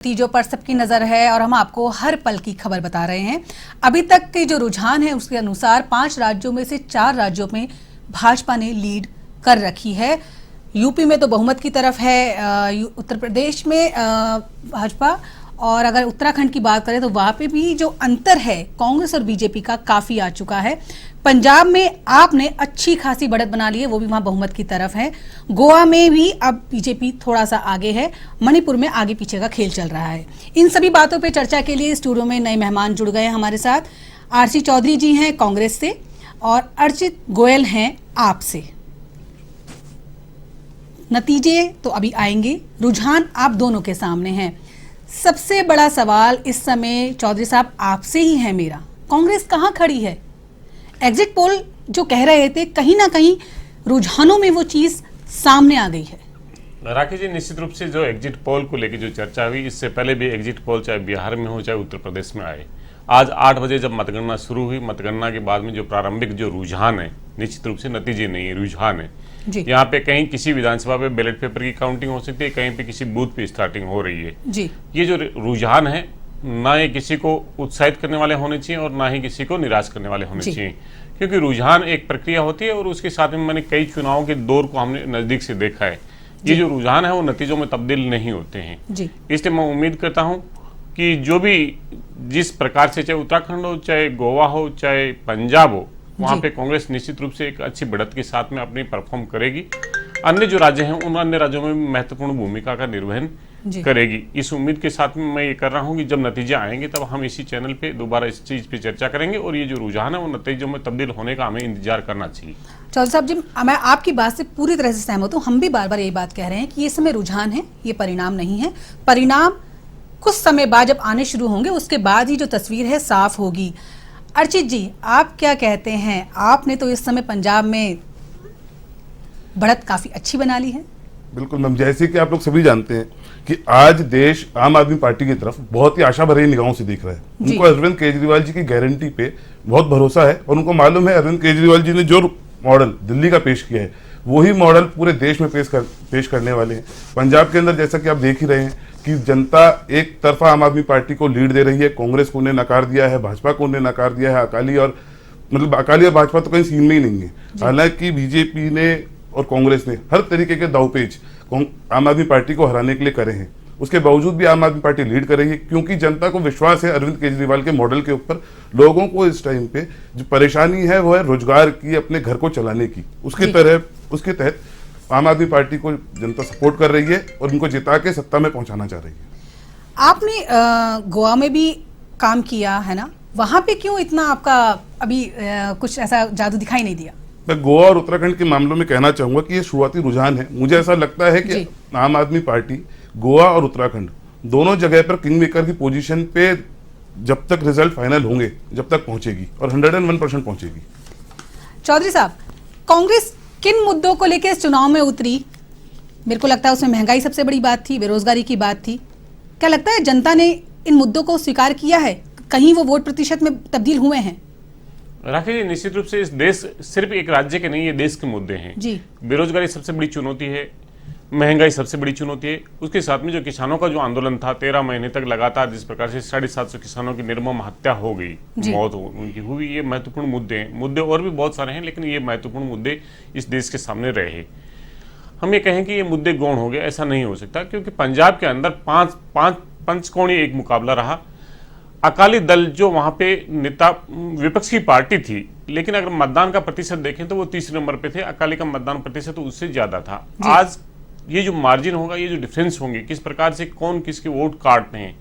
नतीजों पर सबकी नजर है और हम आपको हर पल की खबर बता रहे हैं। अभी तक के जो रुझान है उसके अनुसार 5 राज्यों में से 4 राज्यों में भाजपा ने लीड कर रखी है। यूपी में तो बहुमत की तरफ है, उत्तर प्रदेश में भाजपा, और अगर उत्तराखंड की बात करें तो वहां पे भी जो अंतर है कांग्रेस और बीजेपी का काफी आ चुका है। पंजाब में आपने अच्छी खासी बढ़त बना ली है, वो भी वहां बहुमत की तरफ है। गोवा में भी अब बीजेपी थोड़ा सा आगे है। मणिपुर में आगे पीछे का खेल चल रहा है। इन सभी बातों पे चर्चा के लिए स्टूडियो में नए मेहमान जुड़ गए हमारे साथ। आरसी चौधरी जी हैं कांग्रेस से और अर्चित गोयल हैं आप से। नतीजे तो अभी आएंगे, रुझान आप दोनों के सामने हैं। सबसे बड़ा सवाल इस समय चौधरी साहब आपसे ही है मेरा, कांग्रेस कहां खड़ी है? एग्जिट पोल जो कह रहे थे कहीं ना कहीं रुझानों में वो चीज सामने आ गई है। राकेश जी, निश्चित रूप से जो एग्जिट पोल को लेकर जो चर्चा हुई, इससे पहले भी एग्जिट पोल चाहे बिहार में हो चाहे उत्तर प्रदेश में आए, आज 8 बजे जब मतगणना शुरू हुई, मतगणना के बाद में जो प्रारंभिक जो रुझान है, निश्चित रूप से नतीजे नहीं है, रुझान है। यहाँ पे कहीं किसी विधानसभा पे बैलेट पेपर की काउंटिंग हो सकती है, कहीं पे किसी बूथ पे स्टार्टिंग हो रही है जी। ये जो रुझान है, ना ये किसी को उत्साहित करने वाले होने चाहिए और ना ही किसी को निराश करने वाले होने चाहिए, क्योंकि रुझान एक प्रक्रिया होती है और उसके साथ में मैंने कई चुनावों के दौर को हमने नजदीक से देखा है। ये जो रुझान है वो नतीजों में तब्दील नहीं होते हैं। इसलिए मैं उम्मीद करता हूँ कि जो भी जिस प्रकार से, चाहे उत्तराखंड हो, चाहे गोवा हो, चाहे पंजाब हो, वहाँ पे कांग्रेस निश्चित रूप से एक अच्छी बढ़त के साथ में अपनी परफॉर्म करेगी। अन्य जो राज्य हैं उन अन्य राज्यों में महत्वपूर्ण भूमिका का निर्वहन करेगी। इस उम्मीद के साथ में मैं ये कर रहा हूँ कि जब नतीजे आएंगे तब हम इसी चैनल पे दोबारा इस चीज पे चर्चा करेंगे और ये जो रुझान है वो नतीजों में तब्दील होने का हमें इंतजार करना चाहिए। चौधरी साहब जी, मैं आपकी बात से पूरी तरह से सहमत हूँ। हम भी बार बार यही बात कह रहे हैं कि ये समय रुझान है, ये परिणाम नहीं है। परिणाम कुछ समय बाद जब आने शुरू होंगे उसके बाद ही जो तस्वीर है साफ होगी। अर्चित जी, आप क्या कहते हैं? आपने तो इस समय पंजाब में बढ़त काफी अच्छी बना ली है। बिल्कुल मैम, जैसे कि आप लोग सभी जानते हैं कि आज देश आम आदमी पार्टी की तरफ बहुत ही आशा भरी निगाहों से देख रहा है। उनको अरविंद केजरीवाल जी की गारंटी पे बहुत भरोसा है और उनको मालूम है अरविंद केजरीवाल जी ने जो मॉडल दिल्ली का पेश किया है वही मॉडल पूरे देश में पेश करने वाले हैं। पंजाब के अंदर जैसा कि आप देख ही रहे हैं कि जनता एक तरफा आम आदमी पार्टी को लीड दे रही है। कांग्रेस को उन्हें नकार दिया है, भाजपा को उन्हें नकार दिया है। अकाली और भाजपा तो कहीं सीन में ही नहीं है। हालांकि बीजेपी ने और कांग्रेस ने हर तरीके के दावपेच आम आदमी पार्टी को हराने के लिए करे हैं। उसके बावजूद भी आम आदमी पार्टी लीड कर रही है क्योंकि जनता को विश्वास है अरविंद केजरीवाल के मॉडल के ऊपर। लोगों को इस टाइम पे जो परेशानी है वो है रोजगार की, अपने घर को चलाने की। उसके तहत आम आदमी पार्टी को जनता सपोर्ट कर रही है और उनको जिता के सत्ता में पहुंचाना चाह रही है। आपने गोवा में भी काम किया है ना, वहां पे क्यों इतना आपका अभी कुछ ऐसा जादू दिखाई नहीं दिया? मैं गोवा और उत्तराखंड के मामलों में कहना चाहूंगा कि ये शुरुआती रुझान है। मुझे ऐसा लगता है कि आम आदमी पार्टी गोवा और उत्तराखंड दोनों जगह पर किंग मेकर की पोजीशन पे जब तक रिजल्ट फाइनल होंगे जब तक पहुंचेगी और 101% पहुंचेगी। चौधरी साहब, कांग्रेस किन मुद्दों को लेकर इस चुनाव में उतरी? मेरे को लगता है उसमें महंगाई सबसे बड़ी बात थी, बेरोजगारी की बात थी। क्या लगता है जनता ने इन मुद्दों को स्वीकार किया है? कहीं वो वोट प्रतिशत में तब्दील हुए हैं? राकेश जी, निश्चित रूप से इस देश सिर्फ एक राज्य के नहीं, ये देश के मुद्दे हैं जी। बेरोजगारी सबसे बड़ी चुनौती है, महंगाई सबसे बड़ी चुनौती है। उसके साथ में जो किसानों का जो आंदोलन था 13 महीने तक लगातार, जिस प्रकार से 750 किसानों की निर्मम हत्या हो गई, मौत उनकी हुई, ये महत्वपूर्ण मुद्दे हैं। मुद्दे और भी बहुत सारे हैं लेकिन ये महत्वपूर्ण मुद्दे इस देश के सामने रहे। हम ये कहें कि ये मुद्दे गौण हो गए, ऐसा नहीं हो सकता, क्योंकि पंजाब के अंदर पांच पंचकोणीय एक मुकाबला रहा। अकाली दल जो वहां पे नेता विपक्ष की पार्टी थी, लेकिन अगर मतदान का प्रतिशत देखें तो वो 30 नंबर पे थे। अकाली का मतदान प्रतिशत तो उससे ज्यादा था। आज ये जो मार्जिन होगा, ये जो डिफरेंस होंगे, किस प्रकार से कौन किसके वोट काटते हैं,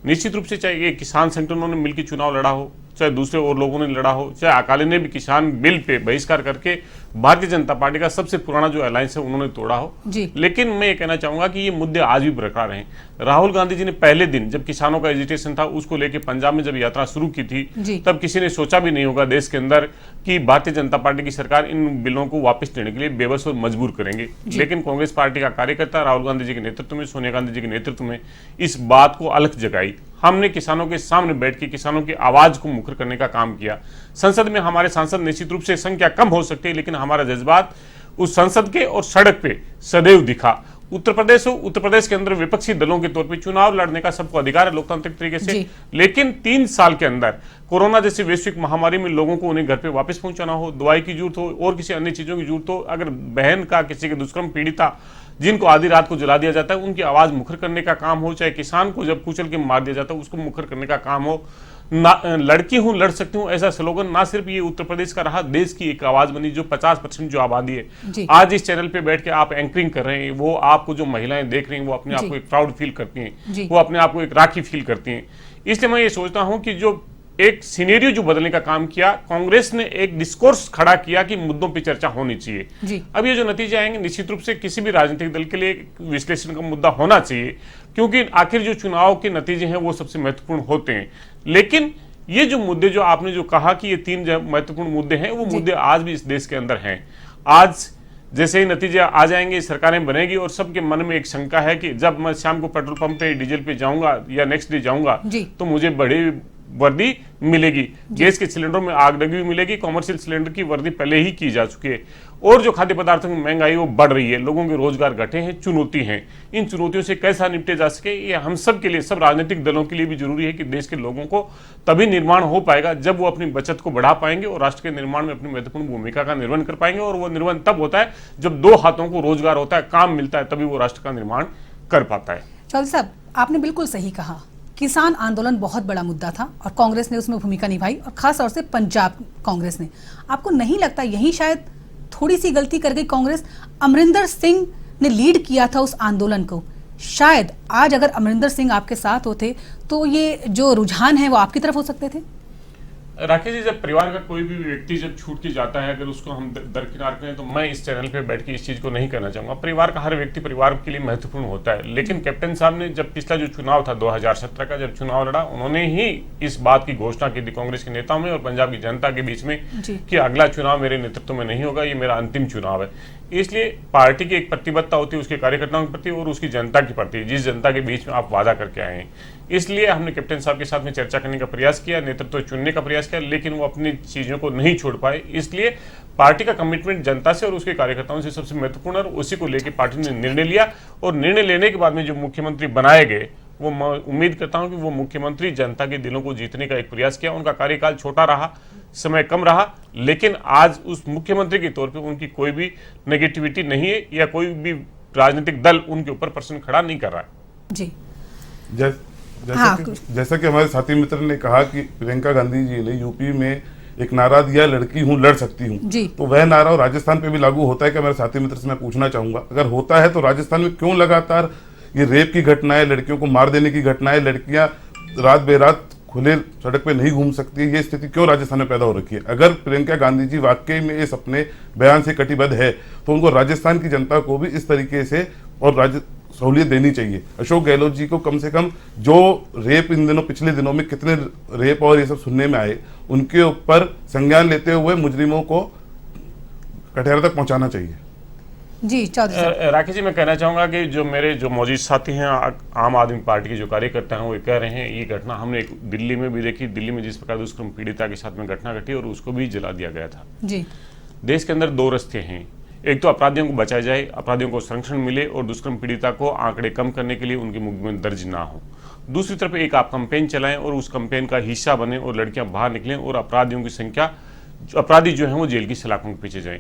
निश्चित रूप से चाहे ये किसान संगठनों ने मिलकर चुनाव लड़ा हो, चाहे दूसरे और लोगों ने लड़ा हो, चाहे अकाली ने भी किसान बिल पे बहिष्कार करके भारतीय जनता पार्टी का सबसे पुराना जो अलायंस है उन्होंने तोड़ा हो। लेकिन मैं ये कहना चाहूंगा कि ये मुद्दे आज भी बरकरार हैं। राहुल गांधी जी ने पहले दिन जब किसानों का एजिटेशन था, उसको लेकर पंजाब में जब यात्रा शुरू की थी, तब किसी ने सोचा भी नहीं होगा देश के अंदर कि भारतीय जनता पार्टी की सरकार इन बिलों को वापस लेने के लिए बेबस और मजबूर करेंगे। लेकिन कांग्रेस पार्टी का कार्यकर्ता राहुल गांधी जी के नेतृत्व में, सोनिया गांधी जी के नेतृत्व में इस बात को अलख जगाई। हमने किसानों के सामने बैठ के किसानों की आवाज को मुखर करने का काम किया। संसद में हमारे सांसद निश्चित रूप से संख्या कम हो सकती है, लेकिन हमारा जज्बात उस संसद के और सड़क पे सदैव दिखा। उत्तर प्रदेश हो, उत्तर प्रदेश के अंदर विपक्षी दलों के तौर पे चुनाव लड़ने का सबको अधिकार है लोकतांत्रिक तरीके से, लेकिन 3 साल के अंदर कोरोना जैसी वैश्विक महामारी में लोगों को उन्हें घर पे वापस पहुंचाना हो, दवाई की जरूरत हो और किसी अन्य चीजों की जरूरत हो, अगर बहन का किसी के दुष्कर्म पीड़िता जिनको आधी रात को जला दिया जाता है उनकी आवाज मुखर करने का काम हो, चाहे किसान को जब कुचल के मार दिया जाता है उसको मुखर करने का काम हो, लड़की हूं लड़ सकती हूं ऐसा स्लोगन ना सिर्फ ये उत्तर प्रदेश का रहा, देश की एक आवाज बनी जो 50% जो आबादी है आज इस चैनल पे बैठ के आप एंकरिंग कर रहे हैं, वो आपको जो महिलाएं देख रही हैं वो अपने आप को एक प्राउड फील करती हैं, वो अपने आप को एक राखी फील करती हैं। इसलिए मैं ये सोचता हूं कि जो एक सिनेरियो जो बदलने का काम किया, कांग्रेस ने एक डिस्कोर्स खड़ा किया कि मुद्दों पर चर्चा होनी चाहिए। अब ये जो नतीजे आएंगे निश्चित रूप से किसी भी राजनीतिक दल के लिए विश्लेषण का मुद्दा होना चाहिए, क्योंकि आखिर जो चुनाव के नतीजे हैं वो सबसे महत्वपूर्ण होते हैं। लेकिन ये जो मुद्दे जो आपने जो कहा कि ये 3 महत्वपूर्ण मुद्दे हैं, वो मुद्दे आज भी इस देश के अंदर हैं। आज जैसे ही नतीजे आ जाएंगे, सरकारें बनेगी और सबके मन में एक शंका है कि जब मैं शाम को पेट्रोल पंप पे डीजल पे जाऊंगा या नेक्स्ट डे जाऊंगा तो मुझे बड़ी वर्दी मिलेगी, गैस के सिलेंडरों में आग लगी हुई मिलेगी, कॉमर्शियल सिलेंडर की वर्दी पहले ही की जा चुकी है, और जो खाद्य पदार्थों की महंगाई वो बढ़ रही है, लोगों के रोजगार घटे हैं, चुनौती हैं। इन चुनौतियों से कैसा निपटे जा सके, ये हम सब के लिए, सब राजनीतिक दलों के लिए भी जरूरी है कि देश के लोगों को तभी निर्माण हो पाएगा जब वो अपनी बचत को बढ़ा पाएंगे और राष्ट्र के निर्माण में अपनी महत्वपूर्ण भूमिका का निर्वहन कर पाएंगे। और वो निर्वहन तब होता है जब 2 हाथों को रोजगार होता है, काम मिलता है, तभी वो राष्ट्र का निर्माण कर पाता है। चौधरी साहब, आपने बिल्कुल सही कहा, किसान आंदोलन बहुत बड़ा मुद्दा था और कांग्रेस ने उसमें भूमिका निभाई, और खास तौर से पंजाब कांग्रेस ने। आपको नहीं लगता यही शायद थोड़ी सी गलती कर गई कांग्रेस? अमरिंदर सिंह ने लीड किया था उस आंदोलन को, शायद आज अगर अमरिंदर सिंह आपके साथ होते तो ये जो रुझान है वो आपकी तरफ हो सकते थे। राकेश जी, जब परिवार का कोई भी व्यक्ति जब छूट के जाता है, अगर उसको हम दरकिनार करें, तो मैं इस चैनल पे बैठ के इस चीज को नहीं करना चाहूंगा। परिवार का हर व्यक्ति परिवार के लिए महत्वपूर्ण होता है, लेकिन कैप्टन साहब ने जब पिछला जो चुनाव था 2017 का, जब चुनाव लड़ा, उन्होंने ही इस बात की घोषणा की थी कांग्रेस के नेताओं में और पंजाब की जनता के बीच में कि अगला चुनाव मेरे नेतृत्व में नहीं होगा, ये मेरा अंतिम चुनाव है। इसलिए पार्टी की एक प्रतिबद्धता होती है उसके कार्यकर्ताओं के प्रति और उसकी जनता के प्रति, जिस जनता के बीच में आप वादा करके आए हैं। इसलिए हमने कैप्टन साहब के साथ में चर्चा करने का प्रयास किया, नेतृत्व चुनने का प्रयास किया, लेकिन वो अपनी चीजों को नहीं छोड़ पाए। इसलिए पार्टी का कमिटमेंट जनता से और उसके कार्यकर्ताओं से सबसे महत्वपूर्ण है, और उसी को लेकर पार्टी ने निर्णय लिया। और निर्णय लेने के बाद में जो मुख्यमंत्री बनाए गए, वो मैं उम्मीद करता हूं कि वो मुख्यमंत्री जनता के दिलों को जीतने का एक प्रयास किया। उनका कार्यकाल छोटा रहा, समय कम रहा, लेकिन आज उस मुख्यमंत्री के तौर पे उनकी कोई भी नेगेटिविटी नहीं है या कोई भी राजनीतिक दल उनके ऊपर प्रश्न खड़ा नहीं कर रहा है। जी, जैसा कि हमारे साथी मित्र ने कहा कि प्रियंका गांधी जी ने यूपी में एक नारा दिया, लड़की हूं लड़ सकती हूं, तो वह नारा राजस्थान पे भी लागू होता है क्या? मेरे साथी मित्र से मैं पूछना चाहूंगा, अगर होता है तो राजस्थान में क्यों लगातार ये रेप की घटनाएं, लड़कियों को मार देने की घटनाएं, लड़कियां रात बेरात खुले सड़क पे नहीं घूम सकती, ये स्थिति क्यों राजस्थान में पैदा हो रखी है? अगर प्रियंका गांधी जी वाकई में इस अपने बयान से कटिबद्ध है तो उनको राजस्थान की जनता को भी इस तरीके से और सहूलियत देनी चाहिए। अशोक गहलोत जी को कम से कम जो रेप इन दिनों, पिछले दिनों में कितने रेप और ये सब सुनने में आए, उनके ऊपर संज्ञान लेते हुए मुजरिमों को कटहरे तक पहुंचाना चाहिए। जी चौधरी राकेश जी, मैं कहना चाहूंगा कि जो मेरे जो मौजूद साथी हैं आम आदमी पार्टी के जो कार्यकर्ता हैं वो कह रहे हैं ये घटना हमने एक दिल्ली में भी देखी, दिल्ली में जिस प्रकार दुष्कर्म पीड़िता के साथ में घटना घटी और उसको भी जला दिया गया था। जी, देश के अंदर 2 रास्ते हैं, एक तो अपराधियों को बचाया जाए, अपराधियों को संरक्षण मिले और दुष्कर्म पीड़िता को आंकड़े कम करने के लिए उनके मुकदमे दर्ज ना हो। दूसरी तरफ एक आप कैंपेन चलाएं और उस कैंपेन का हिस्सा बने और लड़कियां बाहर निकलें और अपराधियों की संख्या, अपराधी जो हैं वो जेल की सलाखों के पीछे जाएं।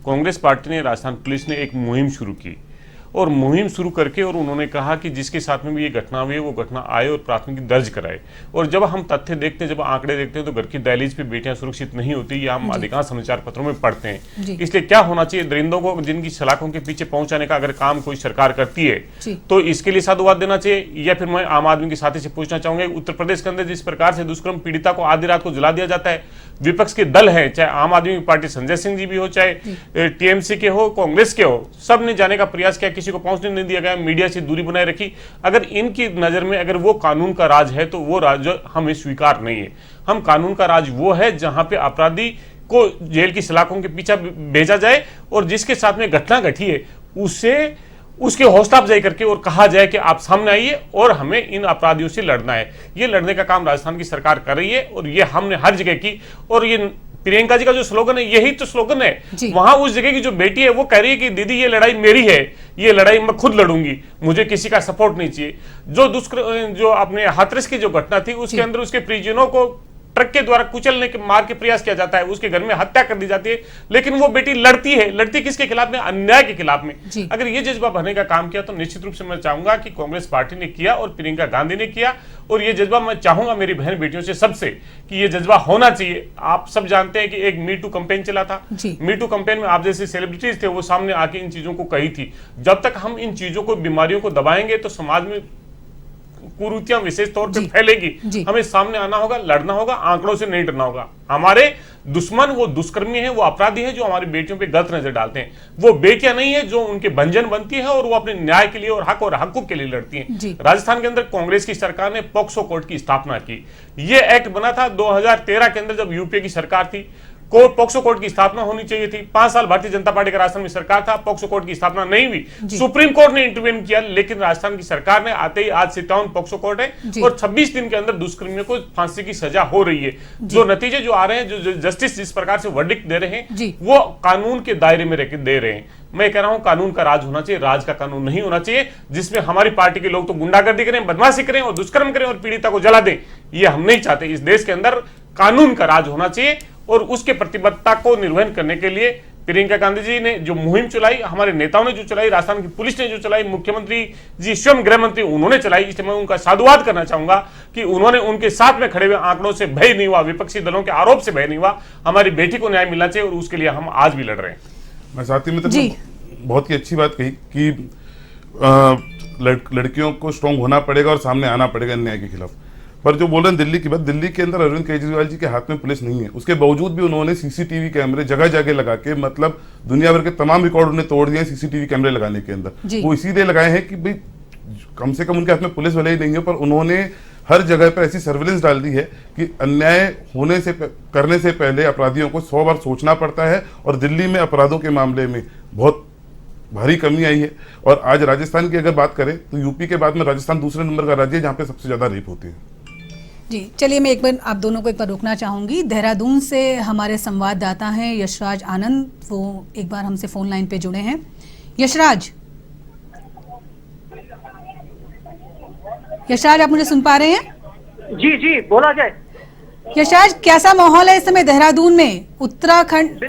कांग्रेस पार्टी ने, राजस्थान पुलिस ने एक मुहिम शुरू की और मुहिम शुरू करके और उन्होंने कहा कि जिसके साथ में भी ये घटना हुई है वो घटना आए और प्राथमिकी दर्ज कराए। और जब हम तथ्य देखते हैं, जब आंकड़े देखते हैं, तो घर की दहलीज पे बेटियां सुरक्षित नहीं होती, ये हम अधिकांश समाचार पत्रों में पढ़ते हैं। इसलिए क्या होना चाहिए, दरिंदों को जिनकी सलाखों के पीछे पहुंचाने का अगर काम कोई सरकार करती है तो इसके लिए साधुवाद देना चाहिए। या फिर मैं आम आदमी के साथी से पूछना चाहूंगा, उत्तर प्रदेश के अंदर जिस प्रकार से दुष्कर्म पीड़िता को आधी रात को जला दिया जाता है, विपक्ष के दल हैं, चाहे आम आदमी पार्टी संजय सिंह जी भी हो, चाहे टीएमसी के हो, कांग्रेस के हो, सब ने जाने का प्रयास किया, किसी को पहुंचने नहीं दिया गया, मीडिया से दूरी बनाए रखी। अगर इनकी नजर में अगर वो कानून का राज है तो वो राज हमें स्वीकार नहीं है। हम कानून का राज वो है जहां पे अपराधी को जेल की सलाखों के पीछे भेजा जाए और जिसके साथ में घटना घटी है उसके हौसला अफजाई करके और कहा जाए कि आप सामने आइए और हमें इन अपराधियों से लड़ना है। ये लड़ने का काम राजस्थान की सरकार कर रही है और ये हमने हर जगह की। और ये प्रियंका जी का जो स्लोगन है यही तो स्लोगन है। जी। वहां उस जगह की जो बेटी है वो कह रही है कि दीदी ये लड़ाई मेरी है, ये लड़ाई मैं खुद लड़ूंगी, मुझे किसी का सपोर्ट नहीं चाहिए। जो अपने हाथरस की जो घटना थी उसके अंदर उसके परिजनों को ट्रक के द्वारा कुचलने के मार के प्रयास किया जाता है, उसके घर में हत्या कर दी जाती है, लेकिन वो बेटी लड़ती किसके खिलाफ में? अन्याय के खिलाफ में। अगर ये जज्बा भरने का काम किया तो निश्चित रूप से मैं चाहूंगा कि कांग्रेस पार्टी ने किया और प्रियंका गांधी ने किया, और ये जज्बा मैं चाहूंगा मेरी बहन बेटियों से सबसे कि ये जज्बा होना चाहिए। आप सब जानते हैं कि एक मी टू कैंपेन चला था, मी टू कैंपेन में आप जैसे सेलिब्रिटीज थे वो सामने आके इन चीजों को कही थी। जब तक हम इन चीजों को, बीमारियों को दबाएंगे तो समाज में कुरीतियां विशेष तौर पे फैलेगी। हमें सामने आना होगा, लड़ना होगा, आंकड़ों से नहीं डरना होगा। हमारे दुश्मन वो दुष्कर्मी हैं, वो अपराधी हैं जो हमारी बेटियों पे गलत नजर डालते हैं। वो बेटियां नहीं है जो उनके बंजन बनती है और वो अपने न्याय के लिए और हक और हकूक के लिए लड़ती हैं। राजस्थान के अंदर कांग्रेस की सरकार ने पॉक्सो कोर्ट की स्थापना की। ये एक्ट बना था 2013 के अंदर जब यूपीए की सरकार थी। पॉक्सो कोर्ट की स्थापना होनी चाहिए थी। 5 साल भारतीय जनता पार्टी का राजस्थान में सरकार था, पॉक्सो कोर्ट की स्थापना नहीं हुई। सुप्रीम कोर्ट ने इंटरवेन किया, लेकिन राजस्थान की सरकार ने आते ही आज 57 पॉक्सो कोर्ट है और 26 दिन के अंदर दुष्कर्मियों को फांसी की सजा हो रही है। जो नतीजे जो आ रहे हैं, जो जस्टिस जिस प्रकार से वर्डिक्ट दे रहे हैं, वो कानून के दायरे में रहकर दे रहे हैं। मैं कह रहा हूं कानून का राज होना चाहिए, राज का कानून नहीं होना चाहिए जिसमें हमारी पार्टी के लोग तो गुंडागर्दी करें, बदमाशी करें और दुष्कर्म करें और पीड़िता को जला दें। ये हम नहीं चाहते। इस देश के अंदर कानून का राज होना चाहिए और उसके प्रतिबद्धता को निर्वहन करने के लिए प्रियंका गांधी जी ने जो मुहिम चलाई, हमारे नेताओं ने जो चलाई, राजस्थान की पुलिस ने जो चलाई, मुख्यमंत्री जी स्वयं गृह मंत्री उन्होंने चलाई, इसलिए मैं उनका साधुवाद करना चाहूंगा कि उन्होंने उनके साथ में खड़े हुए आंकड़ों से भय नहीं हुआ, विपक्षी दलों के आरोप से भय नहीं हुआ। हमारी बेटी को न्याय मिलना चाहिए और उसके लिए हम आज भी लड़ रहे हैं। मैं साथ ही में बहुत ही अच्छी बात कही कि लड़कियों को स्ट्रांग होना पड़ेगा और सामने आना पड़ेगा अन्याय के खिलाफ। पर जो बोल रहे हैं दिल्ली की बात, दिल्ली के अंदर अरविंद केजरीवाल जी के हाथ में पुलिस नहीं है, उसके बावजूद भी उन्होंने सीसीटीवी कैमरे जगह जगह लगा के, मतलब दुनिया भर के तमाम रिकॉर्ड उन्हें तोड़ दिए सीसीटीवी कैमरे लगाने के अंदर। वो इसीलिए लगाए हैं कि भाई कम से कम उनके हाथ में पुलिस भले ही नहीं है, पर उन्होंने हर जगह पर ऐसी सर्विलेंस डाल दी है कि अन्याय होने से करने से पहले अपराधियों को 100 बार सोचना पड़ता है। और दिल्ली में अपराधों के मामले में बहुत भारी कमी आई है। और आज राजस्थान की अगर बात करें तो यूपी के बाद में राजस्थान दूसरे नंबर का राज्य है जहाँ पे सबसे ज्यादा रेप होती है। जी चलिए, मैं एक बार आप दोनों को एक बार रोकना चाहूंगी। देहरादून से हमारे संवाददाता हैं यशराज आनंद, वो एक बार हमसे फोन लाइन पे जुड़े हैं। यशराज, आप मुझे सुन पा रहे हैं? जी जी, बोला जाए। यशराज, कैसा माहौल है इस समय देहरादून में? उत्तराखंड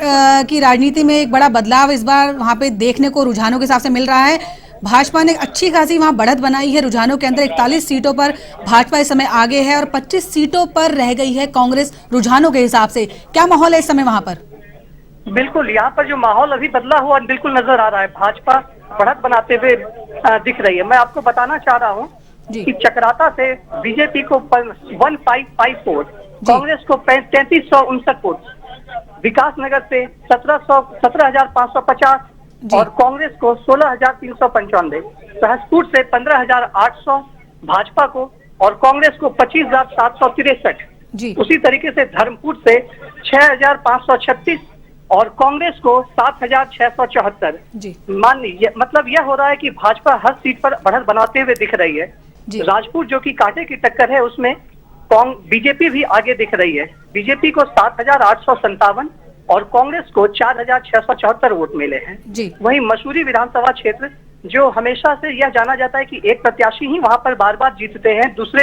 की राजनीति में एक बड़ा बदलाव इस बार वहां पे देखने को रुझानों के हिसाब से मिल रहा है। भाजपा ने अच्छी खासी वहां बढ़त बनाई है रुझानों के अंदर। 41 सीटों पर भाजपा इस समय आगे है और 25 सीटों पर रह गई है कांग्रेस रुझानों के हिसाब से। क्या माहौल है इस समय वहां पर? बिल्कुल, यहाँ पर जो माहौल अभी बदला हुआ बिल्कुल नजर आ रहा है। भाजपा बढ़त बनाते हुए दिख रही है। मैं आपको बताना चाह रहा हूँ कि चक्राता से बीजेपी को 1554 वोट, कांग्रेस को 3359 वोट, विकासनगर से 17,550 और कांग्रेस को 16,395, सहसपुर से 15,800 भाजपा को और कांग्रेस को 25,763। उसी तरीके से धर्मपुर से 6,536 और कांग्रेस को 7,674। मान लीजिए, मतलब यह हो रहा है कि भाजपा हर सीट पर बढ़त बनाते हुए दिख रही है। राजपुर जो कि कांटे की टक्कर है उसमें बीजेपी भी आगे दिख रही है। बीजेपी को 7,857 और कांग्रेस को 4,674 वोट मिले हैं। वहीं मसूरी विधानसभा क्षेत्र जो हमेशा से यह जाना जाता है कि एक प्रत्याशी ही वहां पर बार बार जीतते हैं, दूसरे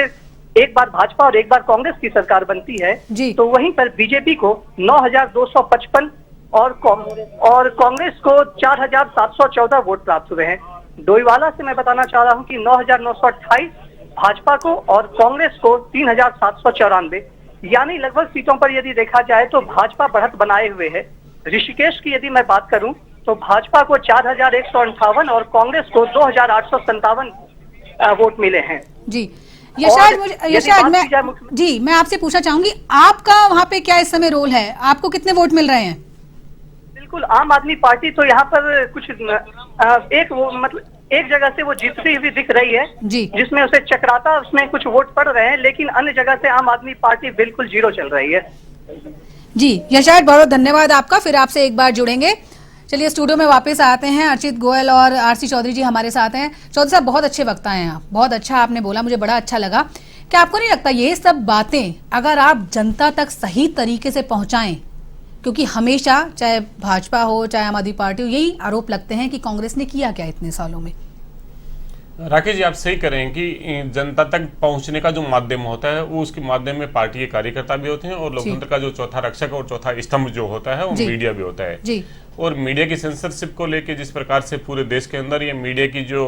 एक बार भाजपा और एक बार कांग्रेस की सरकार बनती है, तो वहीं पर बीजेपी को 9,255 और कांग्रेस को 4,714 वोट प्राप्त हुए हैं। डोईवाला से मैं बताना चाह रहा हूं कि 9,928 भाजपा को और कांग्रेस को 3,794, यानी लगभग सीटों पर यदि देखा जाए तो भाजपा बढ़त बनाए हुए है। ऋषिकेश की यदि मैं बात करूं तो भाजपा को 4,158 और कांग्रेस को 2,857 वोट मिले हैं। जी यशराज, मैं आपसे पूछना चाहूंगी, आपका वहां पे क्या इस समय रोल है? आपको कितने वोट मिल रहे हैं? बिल्कुल, आम आदमी पार्टी तो यहाँ पर कुछ एक जगह से वो जीतती हुई दिख रही है जिसमें उसे चक्राता, उसमें कुछ वोट पड़ रहे हैं, लेकिन अन्य जगह से आम आदमी पार्टी बिल्कुल जीरो चल रही है। जी यशराज, बहुत धन्यवाद आपका, फिर आपसे एक बार जुड़ेंगे। चलिए स्टूडियो में वापस आते हैं। अर्चित गोयल और आरसी चौधरी जी हमारे साथ हैं। चौधरी साहब, बहुत अच्छे वक्ता हैं आप, बहुत अच्छा आपने बोला, मुझे बड़ा अच्छा लगा। क्या आपको नहीं लगता ये सब बातें अगर आप जनता तक सही तरीके से पहुंचाएं क्योंकि हमेशा चाहे भाजपा हो चाहे आम आदमी पार्टी हो, यही आरोप लगते हैं कि कांग्रेस ने किया क्या इतने सालों में। राकेश जी, आप सही करें कि जनता तक पहुंचने का जो माध्यम होता है वो उसके माध्यम में पार्टी के कार्यकर्ता भी होते हैं और लोकतंत्र का जो चौथा रक्षक और चौथा स्तंभ जो होता है वो मीडिया भी होता है जी। और मीडिया की सेंसरशिप को लेके जिस प्रकार से पूरे देश के अंदर ये मीडिया की जो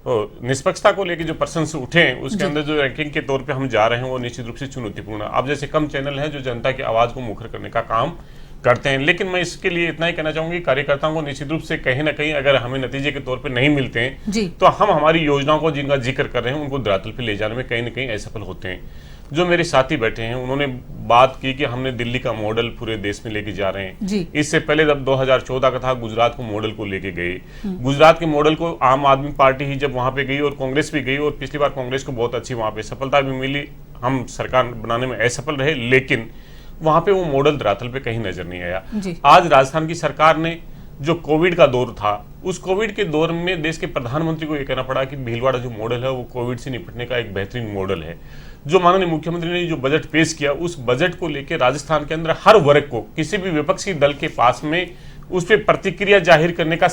निष्पक्षता को लेके जो प्रश्न उठे हैं उसके अंदर जो रैंकिंग के तौर पे हम जा रहे हैं वो निश्चित रूप से चुनौतीपूर्ण है। अब जैसे कम चैनल हैं जो जनता की आवाज को मुखर करने का काम करते हैं, लेकिन मैं इसके लिए इतना ही कहना चाहूंगी कार्यकर्ताओं को निश्चित रूप से कहीं ना कहीं अगर हमें नतीजे के तौर पे नहीं मिलते हैं तो हम हमारी योजनाओं को जिनका जिक्र कर रहे हैं उनको धरातल पे ले जाने में कहीं ना कहीं असफल होते हैं। जो मेरे साथी बैठे हैं उन्होंने बात की कि हमने दिल्ली का मॉडल पूरे देश में लेके जा रहे हैं। इससे पहले जब 2014 का था गुजरात को मॉडल को लेके गए, गुजरात के मॉडल को आम आदमी पार्टी ही जब वहां पे गई और कांग्रेस भी गई और पिछली बार कांग्रेस को बहुत अच्छी वहां पे सफलता भी मिली, हम सरकार बनाने में असफल रहे, लेकिन वहां पे वो मॉडल धरातल पे कहीं नजर नहीं आया। आज राजस्थान की सरकार ने जो कोविड का दौर था उस कोविड के दौर में देश के प्रधानमंत्री को यह कहना पड़ा कि भीलवाड़ा जो मॉडल है वो कोविड से निपटने का एक बेहतरीन मॉडल है। जो माननीय मुख्यमंत्री ने जो बजट पेश किया उस बजट को लेकर राजस्थान के अंदर हर वर्ग को किसी भी विपक्षी दल के पास में उस पर प्रतिक्रिया जाहिर करने का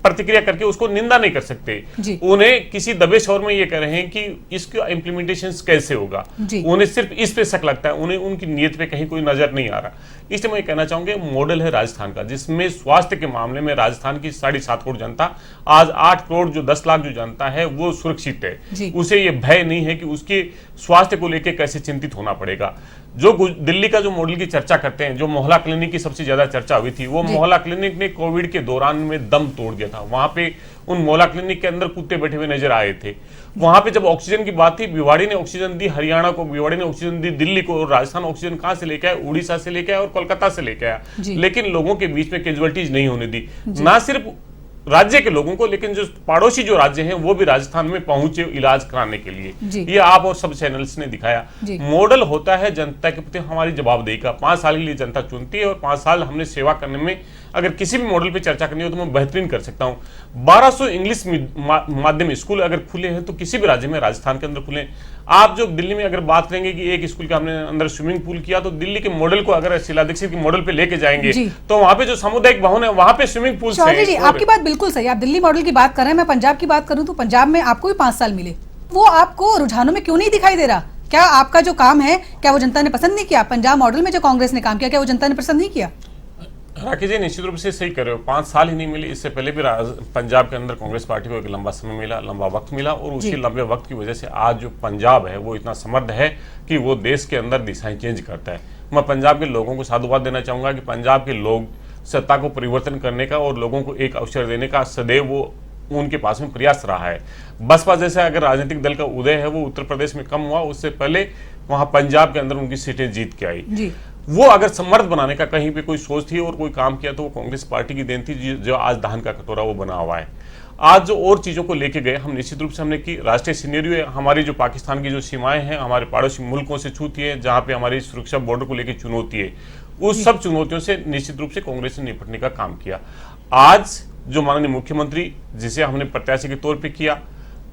प्रतिक्रिया करके उसको निंदा नहीं कर सकते। उन्हें किसी दबे शोर में ये कह रहे हैं कि इसका इम्प्लीमेंटेशन कैसे होगा, उन्हें सिर्फ इस पे शक लगता है, उन्हें उनकी नीयत पे कहीं कोई नजर नहीं आ रहा। इसलिए मैं कहना चाहूंगा मॉडल है राजस्थान का जिसमें स्वास्थ्य के मामले में राजस्थान की 7.5 करोड़ जनता, आज 8 करोड़ जो 10 लाख जो जनता है वो सुरक्षित है। उसे ये भय नहीं है कि उसके स्वास्थ्य को लेकर कैसे चिंतित होना पड़ेगा। जो दिल्ली का जो मॉडल की चर्चा करते हैं, जो मोहल्ला क्लिनिक की सबसे ज्यादा चर्चा हुई थी, वो मोहल्ला क्लिनिक ने कोविड के दौरान में दम तोड़ दिया था। वहां पे उन मोहल्ला क्लिनिक के अंदर कुत्ते बैठे हुए नजर आए थे। वहां पे जब ऑक्सीजन की बात थी, भिवाड़ी ने ऑक्सीजन दी हरियाणा को, भिवाड़ी ने ऑक्सीजन दी दिल्ली को, और राजस्थान ऑक्सीजन कहां से लेके आया, उड़ीसा से लेके आया और कोलकाता से लेके आया, लेकिन लोगों के बीच में कैजुअलिटीज नहीं होने दी। ना सिर्फ राज्य के लोगों को, लेकिन जो पड़ोसी जो राज्य हैं वो भी राजस्थान में पहुंचे इलाज कराने के लिए। ये आप और सब चैनल्स ने दिखाया। मॉडल होता है जनता के प्रति हमारी जवाबदेही का। 5 साल के लिए जनता चुनती है और 5 साल हमने सेवा करने में अगर किसी भी मॉडल पे चर्चा करनी हो तो मैं बेहतरीन कर सकता हूं। 1200 इंग्लिश माध्यम स्कूल अगर खुले हैं तो किसी भी राज्य में, राजस्थान के अंदर खुले। आप जो दिल्ली में अगर बात करेंगे कि एक स्कूल का हमने अंदर स्विमिंग पूल किया, तो दिल्ली के मॉडल को अगर शीला दीक्षित के मॉडल पे लेके जाएंगे तो वहां पे जो सामुदायिक भवन है वहां पे स्विमिंग पूल है। आपकी बात बिल्कुल सही। आप दिल्ली मॉडल की बात कर रहे हैं, मैं पंजाब की बात करूं तो पंजाब में आपको भी 5 साल मिले, वो आपको रुझानों में क्यों नहीं दिखाई दे रहा? क्या आपका जो काम है क्या वो जनता ने पसंद नहीं किया? पंजाब मॉडल में जो कांग्रेस ने काम किया क्या वो जनता ने पसंद नहीं किया? राकेश जी, निश्चित रूप से सही कर रहे हो। 5 साल ही नहीं मिले, इससे पहले भी पंजाब के अंदर कांग्रेस पार्टी को एक लंबा समय मिला, लंबा वक्त मिला, और उसी लंबे वक्त की वजह से आज जो पंजाब है वो इतना समृद्ध है कि वो देश के अंदर दिशाएं चेंज करता है। मैं पंजाब के लोगों को साधुवाद देना चाहूंगा कि पंजाब के लोग सत्ता को परिवर्तन करने का और लोगों को एक अवसर देने का सदैव वो उनके पास में प्रयास रहा है। बसपा जैसा अगर राजनीतिक दल का उदय है वो उत्तर प्रदेश में कम हुआ, उससे पहले वहां पंजाब के अंदर उनकी सीटें जीत के आई। वो अगर समर्थ बनाने का कहीं पे कोई सोच थी और कोई काम किया तो वो कांग्रेस पार्टी की देन थी, जो आज धान का कटोरा वो बना हुआ है। आज जो और चीजों को लेके गए हम निश्चित रूप से हमने की राष्ट्रीय सिनेरियो है, हमारी जो पाकिस्तान की जो सीमाएं हैं हमारे पड़ोसी मुल्कों से छूती है, जहां पे हमारी सुरक्षा बॉर्डर को लेकर चुनौती है, उस सब चुनौतियों से निश्चित रूप से कांग्रेस ने निपटने का काम किया। आज जो माननीय मुख्यमंत्री जिसे हमने प्रत्याशी के तौर पर किया,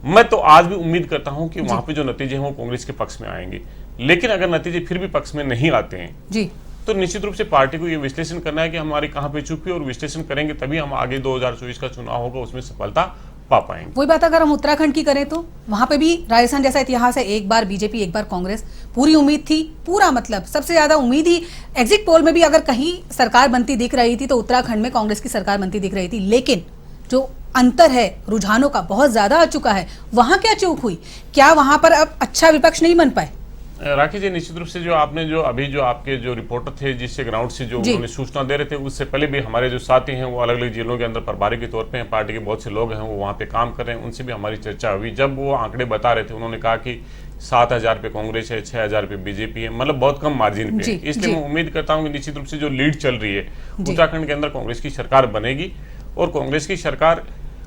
मैं तो आज भी उम्मीद करता हूं कि वहां पे जो नतीजे हैं वो कांग्रेस के पक्ष में आएंगे। लेकिन अगर नतीजे फिर भी पक्ष में नहीं आते हैं तो निश्चित रूप से पार्टी को ये विश्लेषण करना है कि हमारी कहां पे चूक हुई, और विश्लेषण करेंगे तभी हम आगे 2024 का चुनाव होगा उसमें सफलता पा पाएंगे। वही बात अगर हम उत्तराखंड की करें तो वहां पे भी राजस्थान जैसा इतिहास है, एक बार बीजेपी एक बार कांग्रेस, पूरी उम्मीद थी, पूरा मतलब सबसे ज्यादा उम्मीद ही एग्जिट पोल में भी अगर कहीं सरकार बनती दिख रही थी तो उत्तराखंड में कांग्रेस की सरकार बनती दिख रही थी। लेकिन जो अंतर है रुझानों का बहुत ज्यादा आ चुका है, वहां क्या चूक हुई? क्या वहां पर अब अच्छा विपक्ष नहीं बन पाए? राकेश जी, निश्चित रूप से जो आपने जो अभी जो आपके जो रिपोर्टर थे जिससे ग्राउंड से जो उन्होंने सूचना दे रहे थे, उससे पहले भी हमारे जो साथी हैं वो अलग अलग जिलों के अंदर प्रभारी के तौर पे हैं, पार्टी के बहुत से लोग हैं वो वहाँ पे काम कर रहे हैं, उनसे भी हमारी चर्चा हुई। जब वो आंकड़े बता रहे थे उन्होंने कहा कि 7,000 पे कांग्रेस है, 6,000 पे बीजेपी है, मतलब बहुत कम मार्जिन पे है। इसलिए मैं उम्मीद करता हूँ कि निश्चित रूप से जो लीड चल रही है उत्तराखंड के अंदर कांग्रेस की सरकार बनेगी, और कांग्रेस की सरकार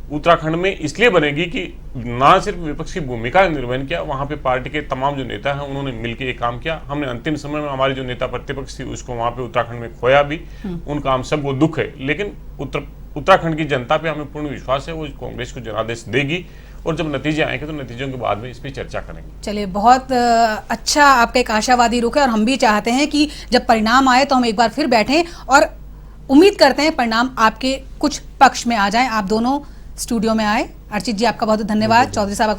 उत्तराखंड में इसलिए बनेगी कि ना सिर्फ विपक्ष की भूमिका निर्वहन किया, वहां पे पार्टी के तमाम जो नेता हैं उन्होंने मिलकर ये काम किया। हमने अंतिम समय में हमारी जो नेता प्रतिपक्ष थी उसको वहां पे उत्तराखंड में खोया भी, उनका हम सबको दुख है, लेकिन उत्तराखंड की जनता पे हमें पूर्ण विश्वास है वो कांग्रेस को जनादेश देगी और जब नतीजे आएंगे तो नतीजों के बाद में इस पर चर्चा करेंगे। चलिए, बहुत अच्छा आपका एक आशावादी रुख है और हम भी चाहते हैं कि जब परिणाम आए तो हम एक बार फिर बैठें और उम्मीद करते हैं परिणाम आपके कुछ पक्ष में आ जाए। आप दोनों स्टूडियो में आए। अर्चित जी, आपका बहुत धन्यवाद। चौधरी साहब, आपका